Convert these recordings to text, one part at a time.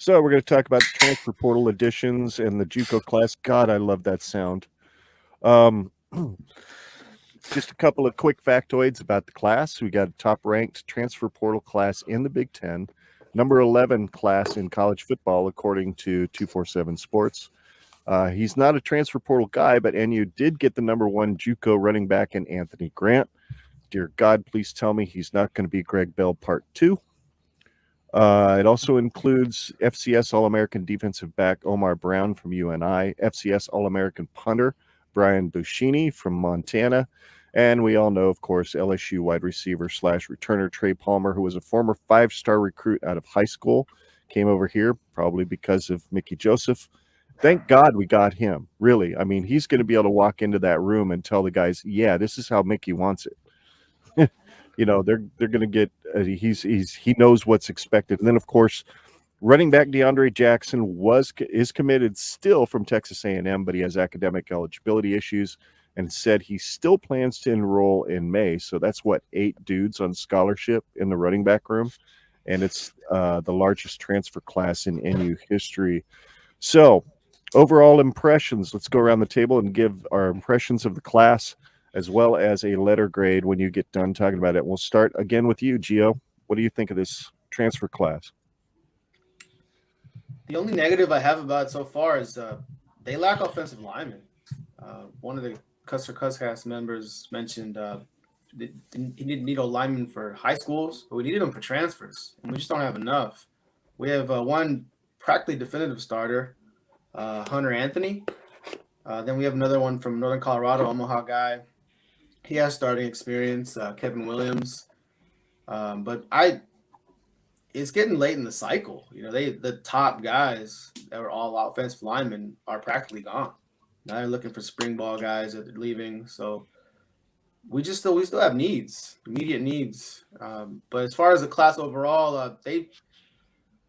So we're going to talk about the transfer portal additions and the JUCO class. God, I love that sound. Um, just a couple of quick factoids about the class. We got a top-ranked transfer portal class in the Big Ten, number 11 class in college football, according to 247 Sports. He's not a transfer portal guy, but NU did get the number 1 JUCO running back in Anthony Grant. Dear God, please tell me he's not going to be Greg Bell Part 2. It also includes FCS All-American defensive back Omar Brown from UNI, FCS All-American punter Brian Buschini from Montana, and we all know, of course, LSU wide receiver / returner Trey Palmer, who was a former 5-star recruit out of high school, came over here probably because of Mickey Joseph. Thank God we got him, really. I mean, he's going to be able to walk into that room and tell the guys, yeah, this is how Mickey wants it. You know, they're going to get he knows what's expected. And then, of course, running back DeAndre Jackson is committed still from Texas A&M, but he has academic eligibility issues and said he still plans to enroll in May. So that's 8 dudes on scholarship in the running back room, and it's the largest transfer class in NU history. So overall impressions, let's go around the table and give our impressions of the class, as well as a letter grade when you get done talking about it. We'll start again with you, Gio. What do you think of this transfer class? The only negative I have about it so far is they lack offensive linemen. One of the Husker Podcast members mentioned he didn't need a lineman for high schools, but we needed them for transfers, and we just don't have enough. We have one practically definitive starter, Hunter Anthony. Then we have another one from Northern Colorado, Omaha guy. He has starting experience, Kevin Williams. But it's getting late in the cycle. You know, the top guys that were all offensive linemen are practically gone. Now they're looking for spring ball guys that are leaving. So we still have needs, immediate needs. But as far as the class overall,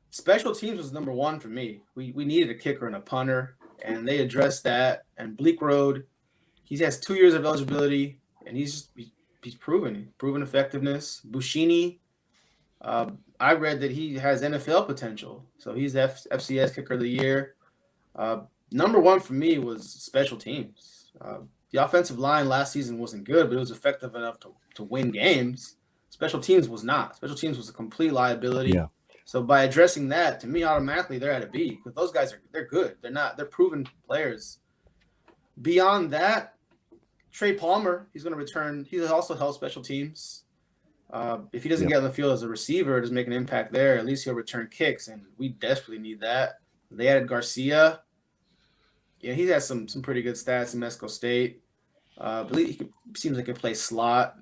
special teams was number 1 for me. We needed a kicker and a punter, and they addressed that. And Bleak Road, he has 2 years of eligibility, and he's proven effectiveness. Buschini, I read that he has NFL potential, so he's FCS Kicker of the Year. Number 1 for me was special teams. The offensive line last season wasn't good, but it was effective enough to win games. Special teams was not. Special teams was a complete liability. Yeah. So by addressing that, to me, automatically they're at a B, because those guys they're good. They're proven players. Beyond that, Trey Palmer, he's going to return. He also held special teams. If he doesn't get on the field as a receiver, doesn't make an impact there, at least he'll return kicks, and we desperately need that. They added Garcia. Yeah, he has some pretty good stats in Mexico State. He seems like he can play slot.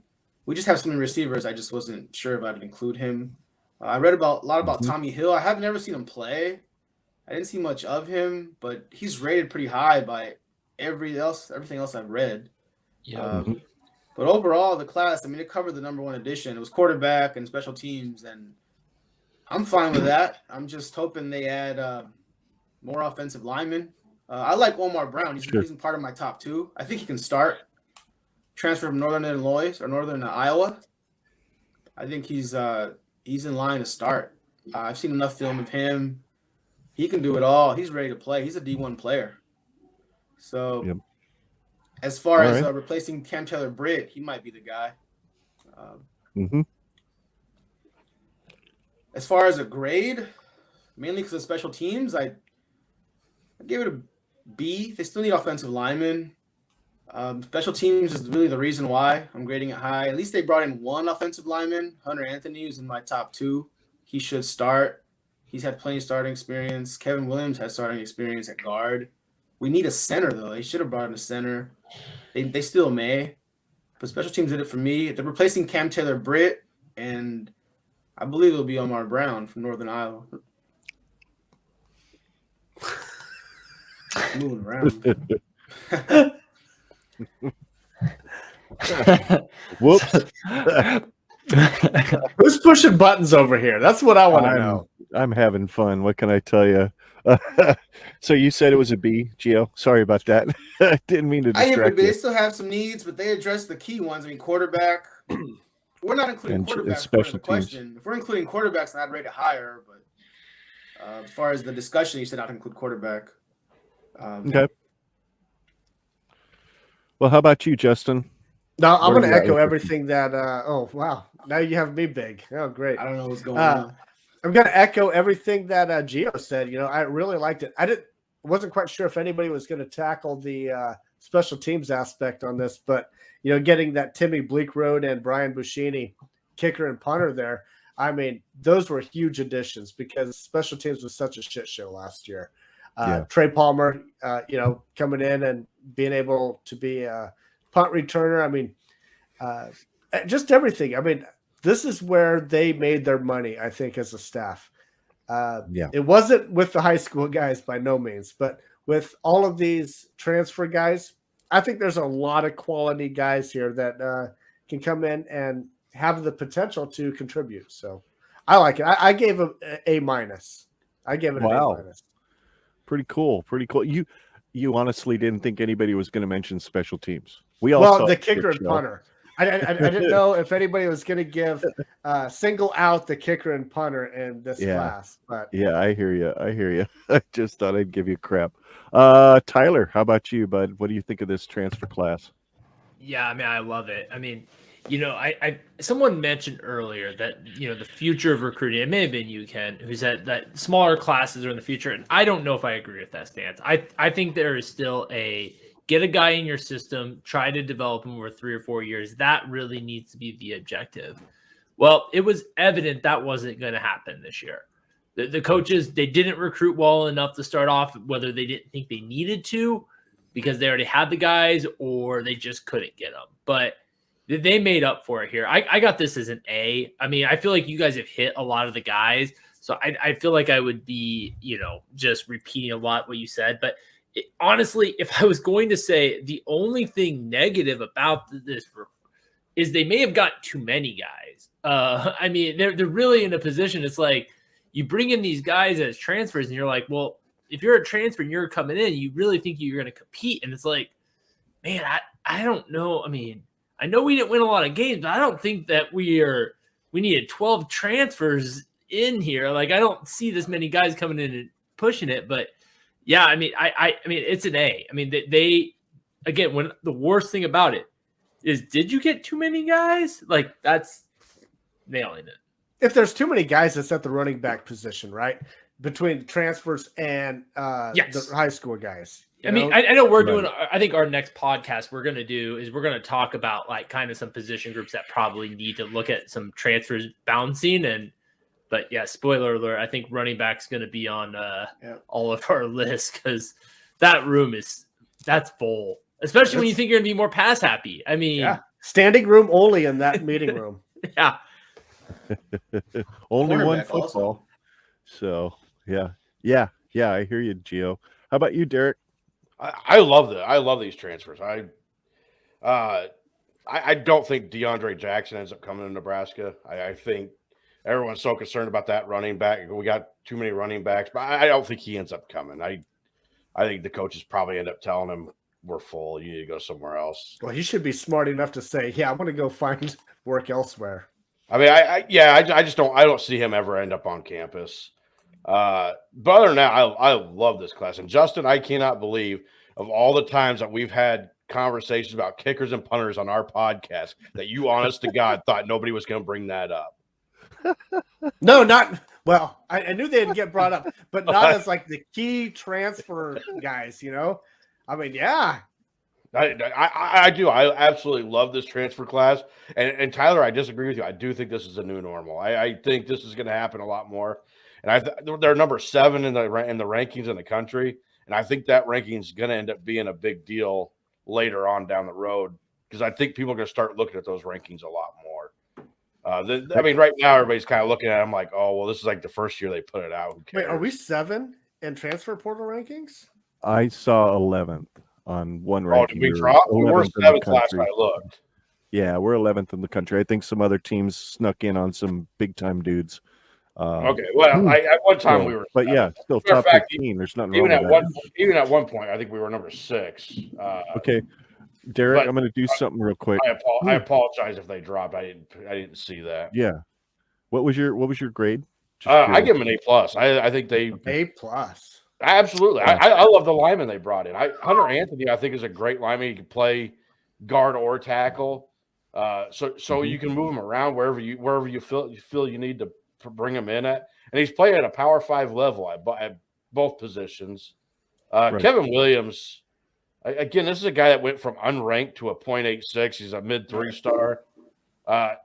We just have so many receivers. I just wasn't sure if I would include him. I read a lot about Tommy Hill. I have never seen him play. I didn't see much of him, but he's rated pretty high by everything else I've read. Yeah. But overall, the class, I mean, it covered the number 1 edition. It was quarterback and special teams, and I'm fine with that. I'm just hoping they add more offensive linemen. I like Omar Brown. He's part of my top 2. I think he can start. Transfer from Northern Illinois or Northern Iowa. I think he's in line to start. I've seen enough film of him. He can do it all. He's ready to play. He's a D1 player. So as far as replacing Cam Taylor-Britt, he might be the guy. As far as a grade, mainly because of special teams, I give it a B. They still need offensive linemen. Special teams is really the reason why I'm grading it high. At least they brought in 1 offensive lineman. Hunter Anthony is in my top 2. He should start. He's had plenty of starting experience. Kevin Williams has starting experience at guard. We need a center, though. They should have brought in a center. They still may. But special teams did it for me. They're replacing Cam Taylor-Britt, and I believe it'll be Omar Brown from Northern Iowa. Moving around. Whoops. Who's pushing buttons over here? That's what I want to know. I'm having fun. What can I tell you? So you said it was a B, Gio. Sorry about that. I didn't mean to distract you. They still have some needs, but they addressed the key ones. I mean, quarterback. We're not including quarterbacks. Special teams. If we're including quarterbacks, then I'd rate it higher. But As far as the discussion, you said not include quarterback. Okay. Well, how about you, Justin? No, I'm What going are to you echo at? everything that. Oh, wow. Now you have me big. Oh, great. I don't know what's going on. I'm going to echo everything that Gio said. You know, I really liked it. Wasn't quite sure if anybody was going to tackle the special teams aspect on this, but, you know, getting that Timmy Bleakroad and Brian Buschini, kicker and punter there, I mean, those were huge additions because special teams was such a shit show last year. Trey Palmer, you know, coming in and being able to be a punt returner. I mean, just everything. I mean, this is where they made their money, I think, as a staff. It wasn't with the high school guys by no means, but with all of these transfer guys, I think there's a lot of quality guys here that can come in and have the potential to contribute. So I like it. I gave it A minus. I gave it an A minus. Pretty cool. Pretty cool. You honestly didn't think anybody was going to mention special teams. We all saw the kicker and punter. I didn't know if anybody was going to give single out the kicker and punter in this class. But yeah, I hear you. I just thought I'd give you crap. Tyler, how about you, bud? What do you think of this transfer class? Yeah, I mean, I love it. I mean, you know, I someone mentioned earlier that, you know, the future of recruiting, it may have been you, Ken, who said that smaller classes are in the future. And I don't know if I agree with that stance. I think there is still get a guy in your system, try to develop him over 3 or 4 years. That really needs to be the objective. Well, it was evident that wasn't going to happen this year. The coaches, they didn't recruit well enough to start off, whether they didn't think they needed to because they already had the guys or they just couldn't get them. But they made up for it here. I got this as an A. I mean, I feel like you guys have hit a lot of the guys. So I feel like I would be, you know, just repeating a lot what you said. But honestly, if I was going to say the only thing negative about this is they may have got too many guys. I mean, they're really in a position. It's like you bring in these guys as transfers and you're like, well, if you're a transfer and you're coming in, you really think you're going to compete. And it's like, man, I don't know. I mean, I know we didn't win a lot of games, but I don't think that we needed 12 transfers in here. Like, I don't see this many guys coming in and pushing it, but yeah, I mean, I mean, it's an A. I mean, they again, when the worst thing about it is, did you get too many guys? Like, that's nailing it. If there's too many guys, it's at the running back position, right? Between transfers and the high school guys. I mean, I know we're doing, I think our next podcast we're going to talk about like kind of some position groups that probably need to look at some transfers bouncing. But yeah, spoiler alert, I think running back's going to be on all of our lists because that room that's full, especially when you think you're going to be more pass happy. I mean, standing room only in that meeting room. Yeah. Only one football. Also. So yeah, I hear you, Gio. How about you, Derek? I love that. I love these transfers. I don't think DeAndre Jackson ends up coming to Nebraska. I think everyone's so concerned about that running back. We got too many running backs, but I don't think he ends up coming. I think the coaches probably end up telling him, we're full. You need to go somewhere else. Well, he should be smart enough to say, yeah, I'm going to go find work elsewhere. I mean, I just don't see him ever end up on campus. But other than that, I love this class. And Justin, I cannot believe of all the times that we've had conversations about kickers and punters on our podcast that you, honest to God, thought nobody was going to bring that up. No, not well. I knew they'd get brought up, but not as like the key transfer guys. You know, I mean, yeah. I do. I absolutely love this transfer class. And Tyler, I disagree with you. I do think this is a new normal. I think this is going to happen a lot more. And they're number 7 in the rankings in the country. And I think that ranking is going to end up being a big deal later on down the road because I think people are going to start looking at those rankings a lot more. I mean, right now everybody's kind of looking at them like, oh, well, this is like the first year they put it out. Wait, are we 7 in transfer portal rankings? I saw 11th on one ranking. Oh, did we drop? We were 7th last time I looked. Yeah, we're 11th in the country. I think some other teams snuck in on some big-time dudes. Okay, well, at one time we were. But yeah, still top 15. There's nothing wrong with that. Even at one point, I think we were number 6. Okay. Derek, I'm going to do something real quick. I apologize if they dropped. I didn't see that. Yeah. What was your grade, I give them an A+. I think they A+. absolutely. I love the lineman they brought in. Hunter Anthony, I think, is a great lineman. He can play guard or tackle. So you can move him around wherever you feel you need to bring him in at. And he's playing at a Power 5 level at both positions. Right. Kevin Williams, again, this is a guy that went from unranked to a .86. He's a mid 3-star. I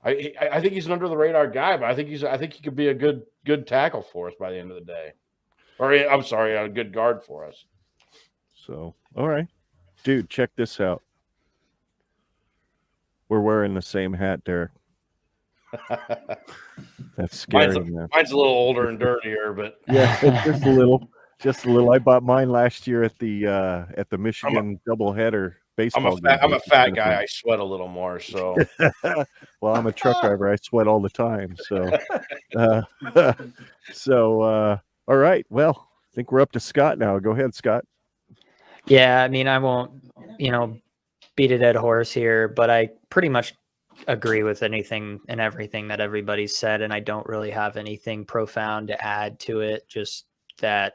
think he's an under the radar guy, but I think he could be a good tackle for us by the end of the day. Or I'm sorry, a good guard for us. So, all right, dude, check this out. We're wearing the same hat, Derek. That's scary, man. Mine's a little older and dirtier, but yeah, it's just a little. I bought mine last year at the Michigan doubleheader baseball game. I'm a fat guy. I sweat a little more, so. Well, I'm a truck driver. I sweat all the time. So, all right. Well, I think we're up to Scott now. Go ahead, Scott. Yeah, I mean, I won't, beat a dead horse here, but I pretty much agree with anything and everything that everybody's said, and I don't really have anything profound to add to it. Just that,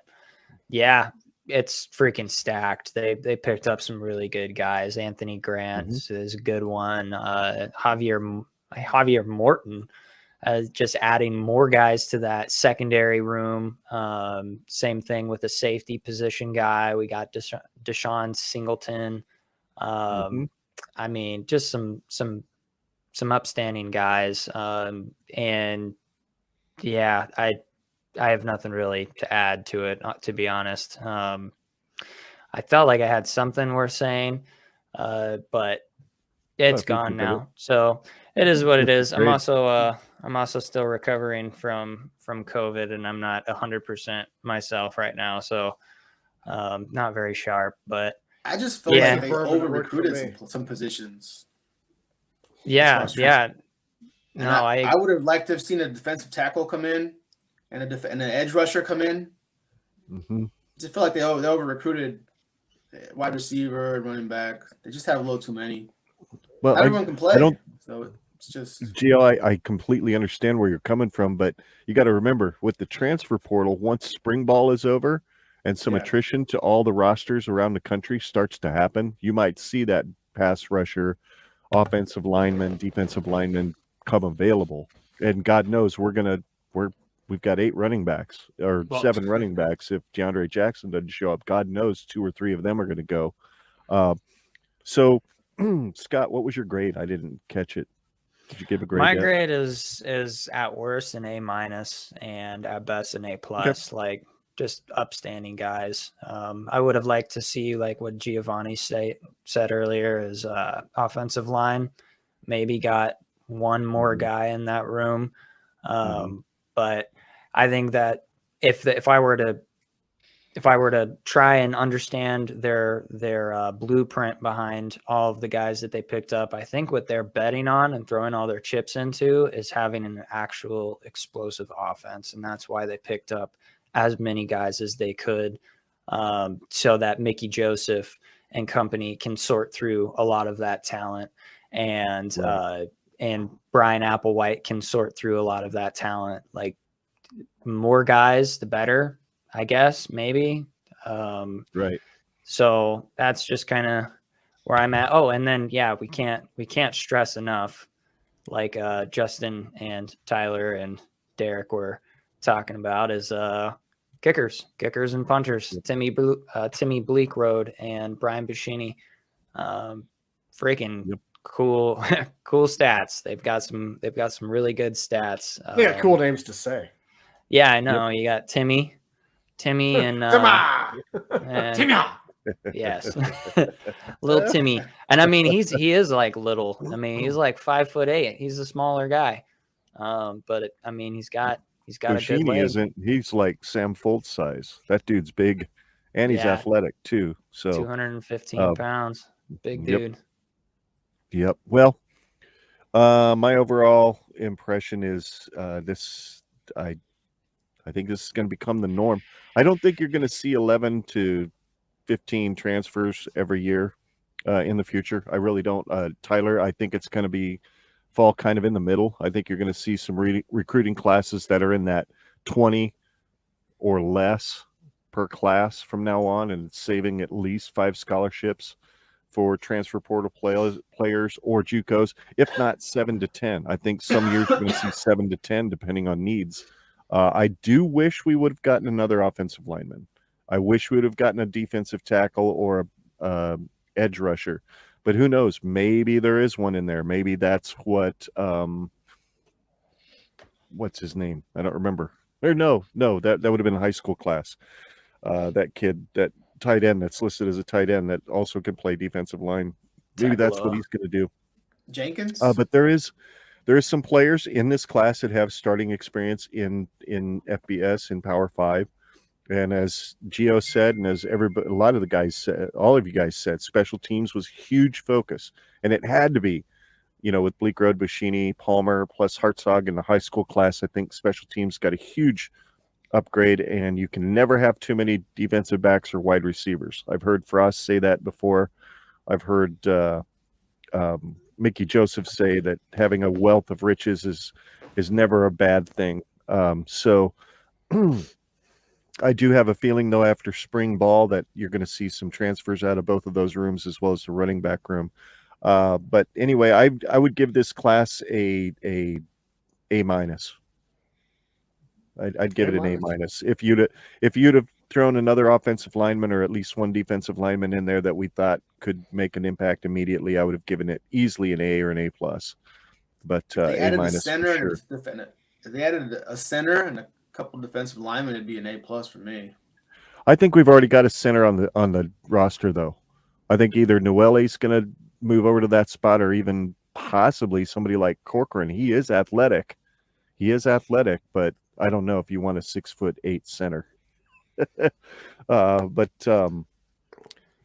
yeah, it's freaking stacked. They picked up some really good guys. Anthony Grant is a good one. Javier Morton, just adding more guys to that secondary room. Same thing with the safety position guy. We got Deshaun Singleton. I mean, just some upstanding guys. And yeah, I have nothing really to add to it, to be honest. I felt like I had something worth saying, but it's gone now. So it is what it is. I'm also still recovering from COVID, and I'm not 100% myself right now. So not very sharp, but I just felt like they over recruited some positions. Yeah. No, I would have liked to have seen a defensive tackle come in and an edge rusher come in. I just feel like they over recruited wide receiver and running back. They just have a little too many. Well, not everyone can play. So it's just Gio, I completely understand where you're coming from, but you got to remember with the transfer portal, once spring ball is over and some attrition to all the rosters around the country starts to happen, you might see that pass rusher, offensive lineman, defensive lineman come available. And God knows we've got 8 running backs or 7 running backs. If DeAndre Jackson doesn't show up, God knows 2 or 3 of them are going to go. So Scott, what was your grade? I didn't catch it. Did you give a grade? My grade is at worst an A- and at best an A+. Okay. Like, just upstanding guys. I would have liked to see, like what Giovanni said earlier, is offensive line. Maybe got one more guy in that room. But I think that if I were to try and understand their blueprint behind all of the guys that they picked up, I think what they're betting on and throwing all their chips into is having an actual explosive offense, and that's why they picked up as many guys as they could, so that Mickey Joseph and company can sort through a lot of that talent, and Brian Applewhite can sort through a lot of that talent. Like, more guys, the better, I guess, maybe. Right. So that's just kind of where I'm at. Oh, and then we can't stress enough, like Justin and Tyler and Derek were talking about, is kickers and punters. Timmy Bleakroad and Brian Buschini. Freaking cool stats. They've got some really good stats. Cool names to say. Yeah, I know. You got Timmy and Timmy. Yes. Little Timmy. And I mean, he is like little. I mean, he's like 5'8". He's a smaller guy. But he's got a good leg. He's like Sam Foltz size. That dude's big, and he's athletic too. So 215 pounds, big dude. Yep. Well, my overall impression is I think this is going to become the norm. I don't think you're going to see 11 to 15 transfers every year in the future. I really don't. Tyler, I think it's going to be fall kind of in the middle. I think you're going to see some recruiting classes that are in that 20 or less per class from now on, and saving at least 5 scholarships for transfer portal players or JUCOs, if not 7 to 10. I think some years you're going to see 7 to 10 depending on needs. I do wish we would have gotten another offensive lineman. I wish we would have gotten a defensive tackle or a edge rusher, but who knows? Maybe there is one in there. Maybe that's what what's his name? I don't remember. Or no, that would have been a high school class. That kid, that tight end that's listed as a tight end that also can play defensive line. Maybe that's what he's going to do. Jenkins. But there is some players in this class that have starting experience in FBS and Power 5. And as Gio said, and as everybody, a lot of the guys said, all of you guys said, special teams was huge focus, and it had to be. With Bleak Road, Bushini, Palmer, plus Hartzog in the high school class, I think special teams got a huge upgrade, and you can never have too many defensive backs or wide receivers. I've heard Frost say that before. I've heard Mickey Joseph say that having a wealth of riches is never a bad thing. So I do have a feeling, though, after spring ball that you're going to see some transfers out of both of those rooms as well as the running back room. But anyway, I would give this class a minus. I'd give it an A minus. If you'd have thrown another offensive lineman or at least one defensive lineman in there that we thought could make an impact immediately, I would have given it easily an A or an A plus. But A minus for sure. If they added a center and a couple defensive linemen, it'd be an A plus for me. I think we've already got a center on the roster, though. I think either Noelle's going to move over to that spot, or even possibly somebody like Corcoran. He is athletic, but I don't know if you want a 6'8" center.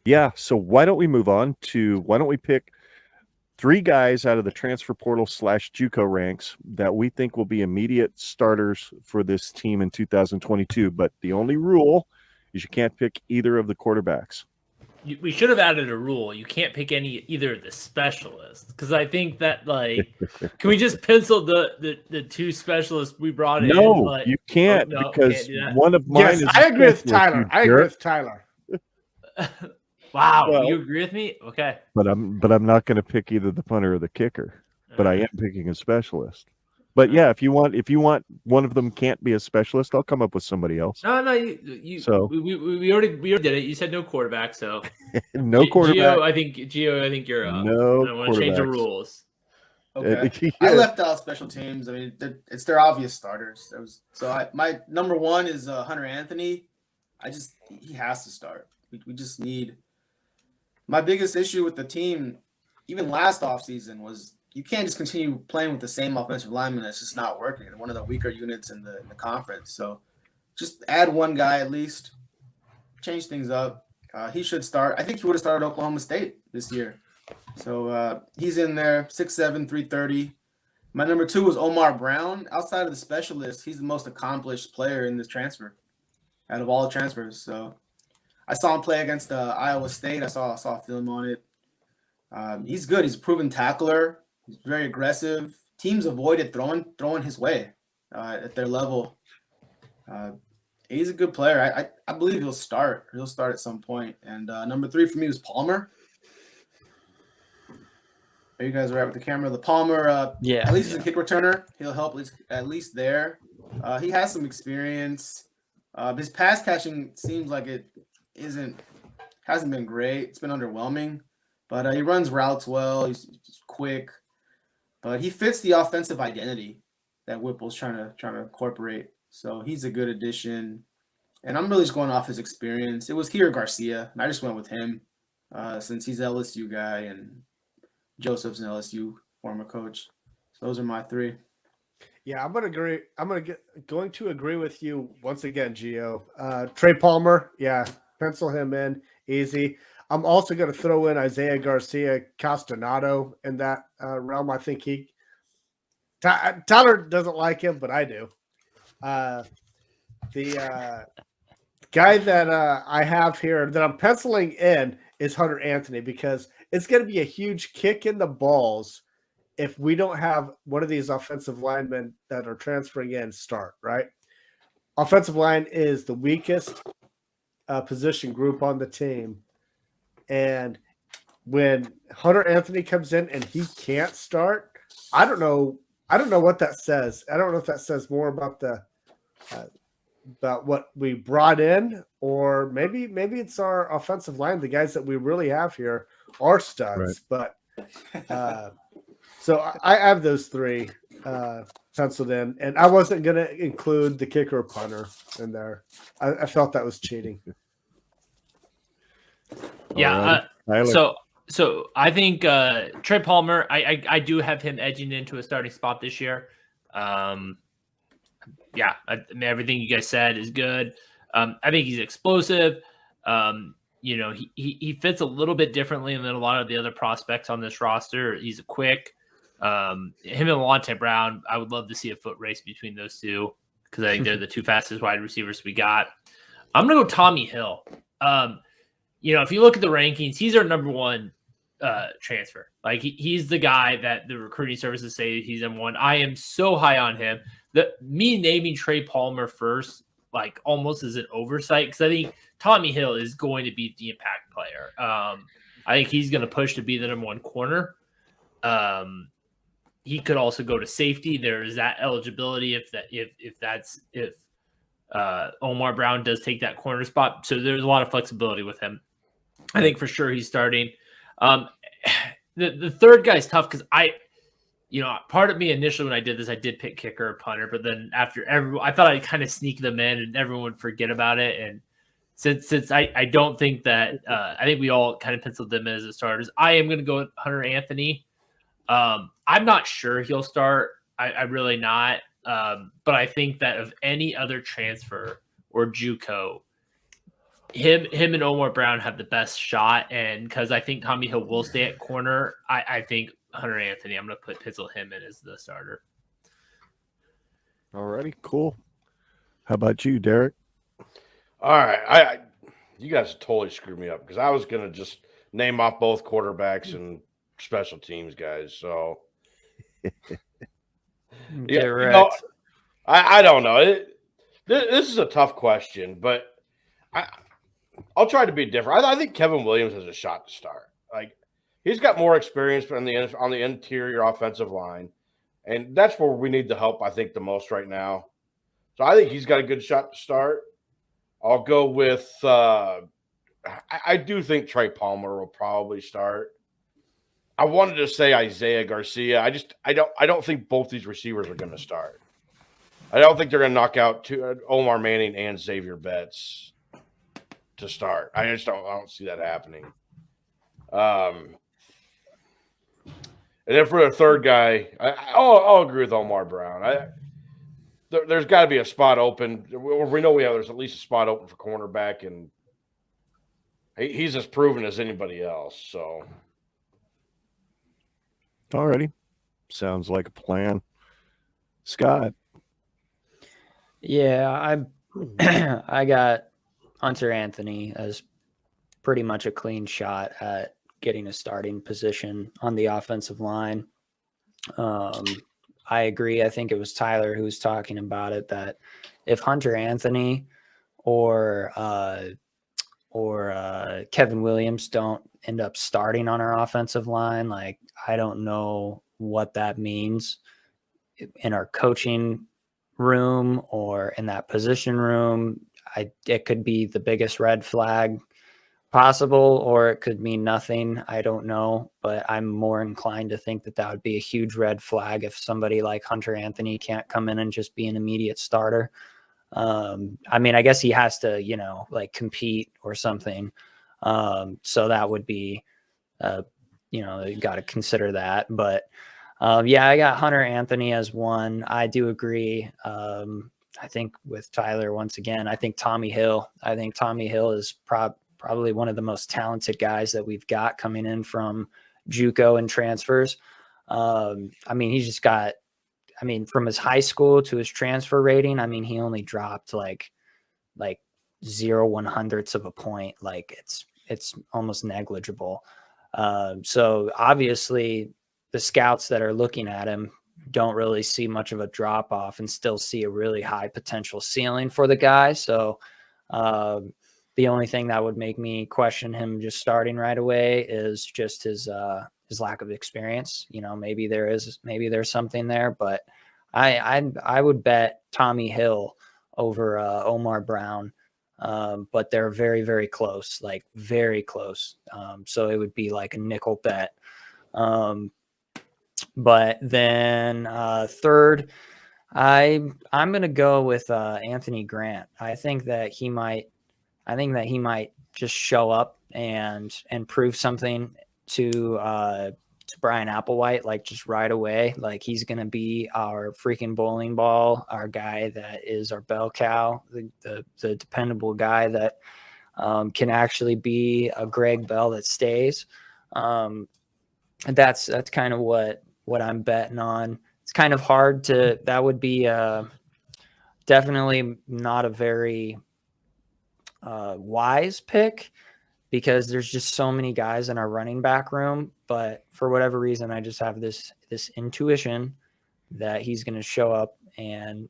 Yeah. So why don't we move on to, why don't we pick 3 guys out of the transfer portal / JUCO ranks that we think will be immediate starters for this team in 2022. But the only rule is you can't pick either of the quarterbacks. We should have added a rule. You can't pick either of the specialists, because I think that, like, can we just pencil the 2 specialists we brought in? No, like, you can't, because one of mine is. I agree with Tyler. Wow, Well, you agree with me? Okay, but I'm not going to pick either the punter or the kicker. But I am picking a specialist. But yeah, if you want one of them can't be a specialist, I'll come up with somebody else. No, you. So we already did it. You said no quarterback, so no quarterback. Gio, I think you're up. No, I want to change the rules. Okay, I left out special teams. I mean, it's their obvious starters. My number 1 is Hunter Anthony. He has to start. We just need. My biggest issue with the team, even last offseason, was you can't just continue playing with the same offensive lineman. That's just not working. One of the weaker units in the conference. So just add one guy at least. Change things up. He should start. I think he would have started Oklahoma State this year. So he's in there, 6'7", 330. My number 2 was Omar Brown. Outside of the specialist, he's the most accomplished player in this transfer out of all the transfers. So I saw him play against Iowa State. I saw film on it. He's good. He's a proven tackler. He's very aggressive. Teams avoided throwing his way at their level. He's a good player. I believe he'll start. He'll start at some point. And number 3 for me was Palmer. Are you guys right with the camera? The Palmer, at least he's a kick returner. He'll help at least there. He has some experience. His pass catching seems like it hasn't been great. It's been underwhelming. But he runs routes well. He's quick. But he fits the offensive identity that Whipple's trying to incorporate. So he's a good addition. And I'm really just going off his experience. It was Kier Garcia, and I just went with him since he's an LSU guy and Joseph's an LSU former coach. So those are my 3. Yeah, I'm gonna agree. Going to agree with you once again, Gio. Trey Palmer, yeah, pencil him in easy. I'm also going to throw in Isaiah Garcia Castanado in that realm. I think Tyler doesn't like him, but I do. The guy that I have here that I'm penciling in is Hunter Anthony, because it's going to be a huge kick in the balls if we don't have one of these offensive linemen that are transferring in start, right? Offensive line is the weakest position group on the team. And when Hunter Anthony comes in and he can't start, I don't know what that says. I don't know if that says more about about what we brought in, or maybe it's our offensive line. The guys that we really have here are studs. Right. But so I have those three penciled in, and I wasn't going to include the kicker or punter in there. I felt that was cheating. Yeah. So I think Trey Palmer, I do have him edging into a starting spot this year. Yeah, I mean, everything you guys said is good. I think he's explosive. He fits a little bit differently than a lot of the other prospects on this roster. He's quick. Him and Lawrence Brown, I would love to see a foot race between those two because I think they're the two fastest wide receivers we got. I'm going to go Tommy Hill. If you look at the rankings, he's our number one transfer. Like he's the guy that the recruiting services say he's M1. I am so high on him. Me naming Trey Palmer first, like almost as an oversight, because I think Tommy Hill is going to be the impact player. I think he's going to push to be the number one corner. He could also go to safety. There is that eligibility if Omar Brown does take that corner spot. So there's a lot of flexibility with him. I think for sure he's starting. The third guy is tough because part of me initially when I did this, I did pick kicker or punter, but then after I thought I'd kind of sneak them in and everyone would forget about it. And since I don't think that I think we all kind of penciled them in as the starters, I am going to go with Hunter Anthony. I'm not sure he'll start. I really not. But I think that of any other transfer or JUCO, him and Omar Brown have the best shot. And because I think Tommy Hill will stay at corner, I think Hunter Anthony, I'm going to pencil him in as the starter. All righty, cool. How about you, Derek? All right. You guys totally screwed me up because I was going to just name off both quarterbacks and special teams guys. So, yeah, I don't know. This is a tough question, but I'll try to be different. I think Kevin Williams has a shot to start. Like he's got more experience on the interior offensive line, and that's where we need the help. I think the most right now. So I think he's got a good shot to start. I'll go with. I do think Trey Palmer will probably start. I wanted to say Isaiah Garcia. I don't think both these receivers are going to start. I don't think they're going to knock out Omar Manning and Xavier Betts to start. I don't see that happening. And then for the third guy, I'll agree with Omar Brown. There's got to be a spot open. We know there's at least a spot open for cornerback, and he's as proven as anybody else. So, alrighty, sounds like a plan. Scott. Yeah, I got Hunter Anthony as pretty much a clean shot at getting a starting position on the offensive line. I agree. I think it was Tyler who was talking about it, that if Hunter Anthony or Kevin Williams don't end up starting on our offensive line, like I don't know what that means in our coaching room or in that position room. It could be the biggest red flag possible, or it could mean nothing. I don't know, but I'm more inclined to think that would be a huge red flag if somebody like Hunter Anthony can't come in and just be an immediate starter. I mean, I guess he has to, like compete or something. So that would be, you got to consider that. But yeah, I got Hunter Anthony as one. I do agree. I think with Tyler, once again, I think Tommy Hill is probably one of the most talented guys that we've got coming in from JUCO and transfers. I mean, he's just got, from his high school to his transfer rating, he only dropped like 0.01 of a point. Like it's almost negligible. So obviously, the scouts that are looking at him don't really see much of a drop off and still see a really high potential ceiling for the guy. So the only thing that would make me question him just starting right away is just his lack of experience. You know, maybe there's something there, but I would bet Tommy Hill over Omar Brown. But they're very, very close, like very close. So it would be like a nickel bet. But then third, I'm going to go with Anthony Grant. I think that he might just show up and prove something to Brian Applewhite, like just right away. Like he's going to be our freaking bowling ball, our guy that is our bell cow, the dependable guy that can actually be a Greg Bell that stays. And that's kind of what I'm betting on. It's kind of hard to, that would be definitely not a very wise pick, because there's just so many guys in our running back room. But for whatever reason, I just have this intuition that he's going to show up and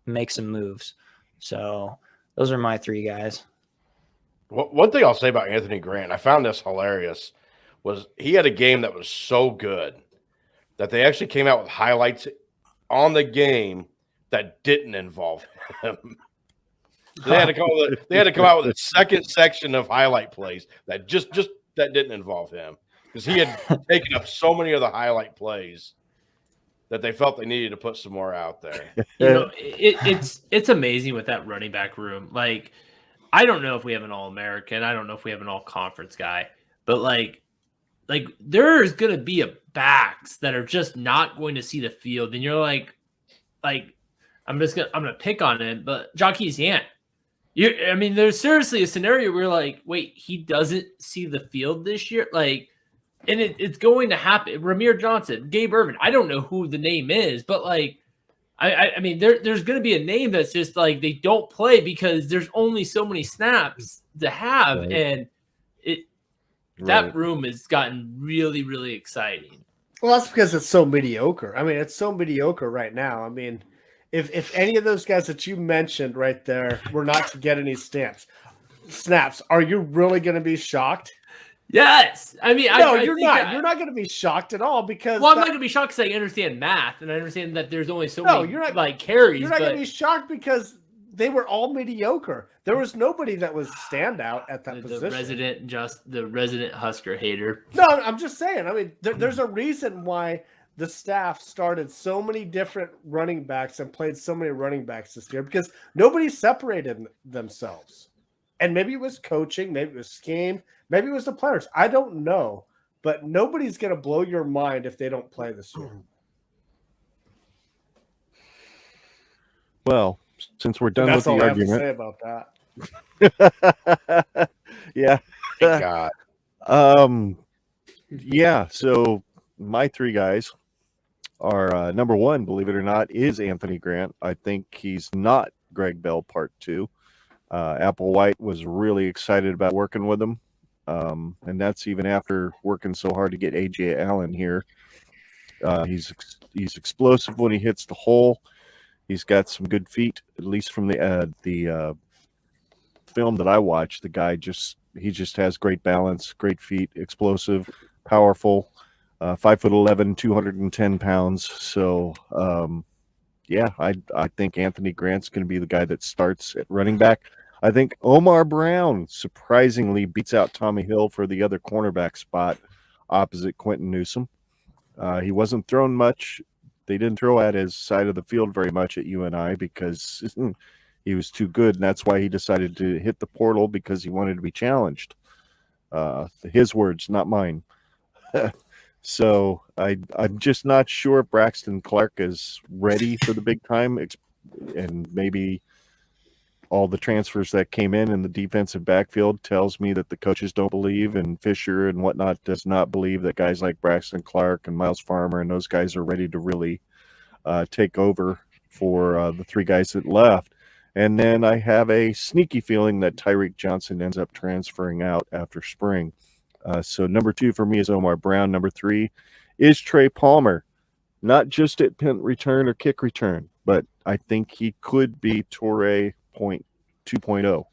make some moves. So those are my three guys. One thing I'll say about Anthony Grant, I found this hilarious, was he had a game that was so good that they actually came out with highlights on the game that didn't involve him. They had to come out with a second section of highlight plays that just that didn't involve him, because he had taken up so many of the highlight plays that they felt they needed to put some more out there. You know, it's amazing with that running back room. Like, I don't know if we have an All-American. I don't know if we have an All-Conference guy, but like there's gonna be backs that are just not going to see the field, and you're like I'm gonna pick on him, but Jaquez Yant. I mean, there's seriously a scenario where you're like, wait, he doesn't see the field this year? Like, and it's going to happen. Ramir Johnson, Gabe Irvin, I don't know who the name is, but like, I mean, there's going to be a name that's just like they don't play because there's only so many snaps to have, right. And that room has gotten really, really exciting. Well, that's because it's so mediocre. I mean, it's so mediocre right now. I mean, if any of those guys that you mentioned right there were not to get any snaps, are you really going to be shocked? Yes. I mean, no, you're not. You're not going to be shocked at all, because I'm not going to be shocked because I understand math and I understand that there's only so many you're not, like carries. You're not going to be shocked because they were all mediocre. There was nobody that was standout at that position. The resident Husker hater. No, I'm just saying. I mean, there's a reason why the staff started so many different running backs and played so many running backs this year, because nobody separated themselves. And maybe it was coaching, maybe it was scheme, maybe it was the players. I don't know, but nobody's going to blow your mind if they don't play this year. Well, since we're done with the argument, I have to say about that. Yeah. Thank God. Yeah. So my three guys are number one, believe it or not, is Anthony Grant. I think he's not Greg Bell Part 2. Applewhite was really excited about working with him. And that's even after working so hard to get AJ Allen here. He's explosive when he hits the hole. He's got some good feet, at least from the film that I watched. The guy just has great balance, great feet, explosive, powerful, 5'11", 210 pounds. So, yeah, I think Anthony Grant's going to be the guy that starts at running back. I think Omar Brown surprisingly beats out Tommy Hill for the other cornerback spot opposite Quentin Newsom. He wasn't thrown much. They didn't throw at his side of the field very much at UNI because he was too good, and that's why he decided to hit the portal, because he wanted to be challenged. His words, not mine. So I'm just not sure if Braxton Clark is ready for the big time, and maybe all the transfers that came in the defensive backfield tells me that the coaches don't believe, and Fisher and whatnot does not believe that guys like Braxton Clark and Miles Farmer and those guys are ready to really take over for the three guys that left. And then I have a sneaky feeling that Tyreek Johnson ends up transferring out after spring. So number two for me is Omar Brown. Number three is Trey Palmer. Not just at punt return or kick return, but I think he could be Torrey 2.0.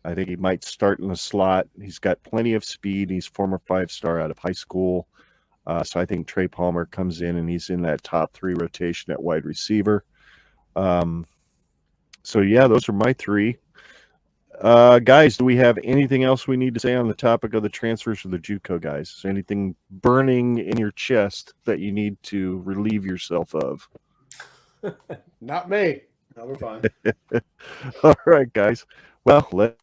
I think he might start in the slot. He's got plenty of speed. He's former 5-star out of high school. So I think Trey Palmer comes in and he's in that top 3 rotation at wide receiver. So yeah, those are my 3. Guys, do we have anything else we need to say on the topic of the transfers for the JUCO guys? Is there anything burning in your chest that you need to relieve yourself of? Not me. No, we're fine. All right, guys. Well,